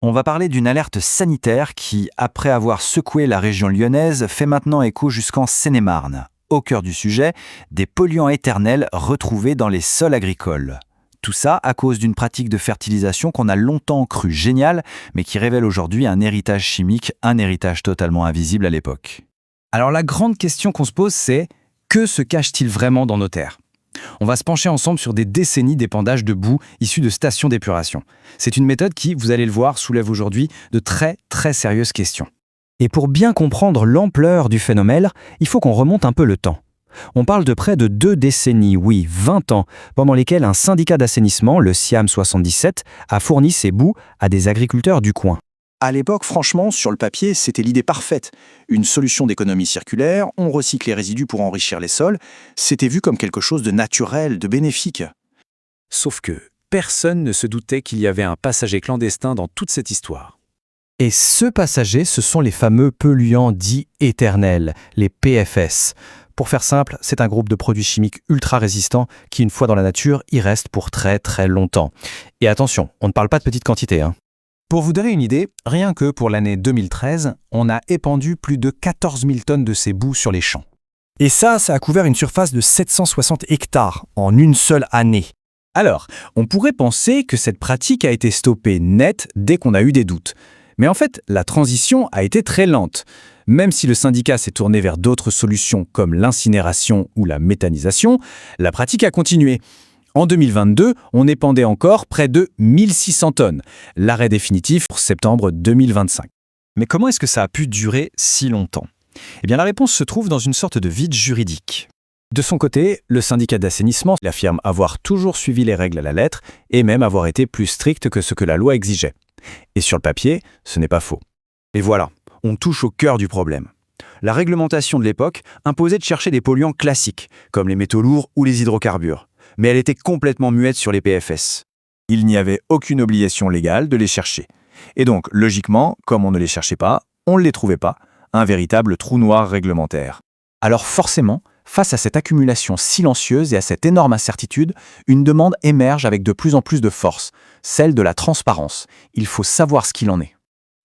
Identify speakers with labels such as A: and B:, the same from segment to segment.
A: On va parler d'une alerte sanitaire qui, après avoir secoué la région lyonnaise, fait maintenant écho jusqu'en Seine-et-Marne. Au cœur du sujet, des polluants éternels retrouvés dans les sols agricoles. Tout ça à cause d'une pratique de fertilisation qu'on a longtemps cru géniale, mais qui révèle aujourd'hui un héritage chimique, un héritage totalement invisible à l'époque.
B: Alors la grande question qu'on se pose, c'est que se cache-t-il vraiment dans nos terres? On va se pencher ensemble sur des décennies d'épandage de boue issues de stations d'épuration. C'est une méthode qui, vous allez le voir, soulève aujourd'hui de très sérieuses questions. Et pour bien comprendre l'ampleur du phénomène, il faut qu'on remonte un peu le temps. On parle de près de 2 décennies, oui, 20 ans, pendant lesquelles un syndicat d'assainissement, le SIAM 77, a fourni ses boues à des agriculteurs du coin.
C: À l'époque, franchement, sur le papier, c'était l'idée parfaite. Une solution d'économie circulaire, on recycle les résidus pour enrichir les sols, c'était vu comme quelque chose de naturel, de bénéfique.
D: Sauf que personne ne se doutait qu'il y avait un passager clandestin dans toute cette histoire.
B: Et ce passager, ce sont les fameux polluants dits éternels, les PFS. Pour faire simple, c'est un groupe de produits chimiques ultra résistants qui, une fois dans la nature, y restent pour très longtemps. Et attention, on ne parle pas de petites quantités, hein. Pour vous donner une idée, rien que pour l'année 2013, on a épandu plus de 14 000 tonnes de ces boues sur les champs.
E: Et ça a couvert une surface de 760 hectares en une seule année.
B: Alors, on pourrait penser que cette pratique a été stoppée net dès qu'on a eu des doutes. Mais en fait, la transition a été très lente. Même si le syndicat s'est tourné vers d'autres solutions comme l'incinération ou la méthanisation, la pratique a continué. En 2022, on épandait encore près de 1600 tonnes. L'arrêt définitif pour septembre 2025.
A: Mais comment est-ce que ça a pu durer si longtemps? Eh bien, la réponse se trouve dans une sorte de vide juridique.
B: De son côté, le syndicat d'assainissement affirme avoir toujours suivi les règles à la lettre et même avoir été plus strict que ce que la loi exigeait. Et sur le papier, ce n'est pas faux.
A: Et voilà, on touche au cœur du problème. La réglementation de l'époque imposait de chercher des polluants classiques, comme les métaux lourds ou les hydrocarbures. Mais elle était complètement muette sur les PFS. Il n'y avait aucune obligation légale de les chercher. Et donc, logiquement, comme on ne les cherchait pas, on ne les trouvait pas, un véritable trou noir réglementaire. Alors forcément, face à cette accumulation silencieuse et à cette énorme incertitude, une demande émerge avec de plus en plus de force, celle de la transparence. Il faut savoir ce qu'il en est.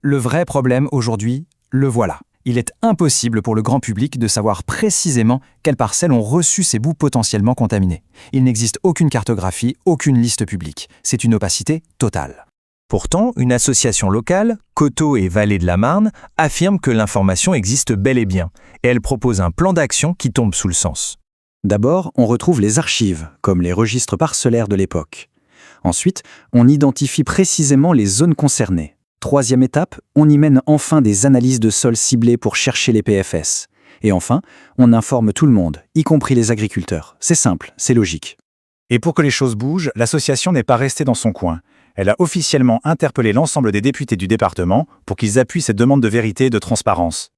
B: Le vrai problème aujourd'hui, le voilà. Il est impossible pour le grand public de savoir précisément quelles parcelles ont reçu ces boues potentiellement contaminées. Il n'existe aucune cartographie, aucune liste publique. C'est une opacité totale.
E: Pourtant, une association locale, Coteaux et Vallée de la Marne, affirme que l'information existe bel et bien, et elle propose un plan d'action qui tombe sous le sens.
C: D'abord, on retrouve les archives, comme les registres parcellaires de l'époque. Ensuite, on identifie précisément les zones concernées. Troisième étape, on y mène enfin des analyses de sol ciblées pour chercher les PFS. Et enfin, on informe tout le monde, y compris les agriculteurs. C'est simple, c'est logique.
F: Et pour que les choses bougent, l'association n'est pas restée dans son coin. Elle a officiellement interpellé l'ensemble des députés du département pour qu'ils appuient cette demande de vérité et de transparence.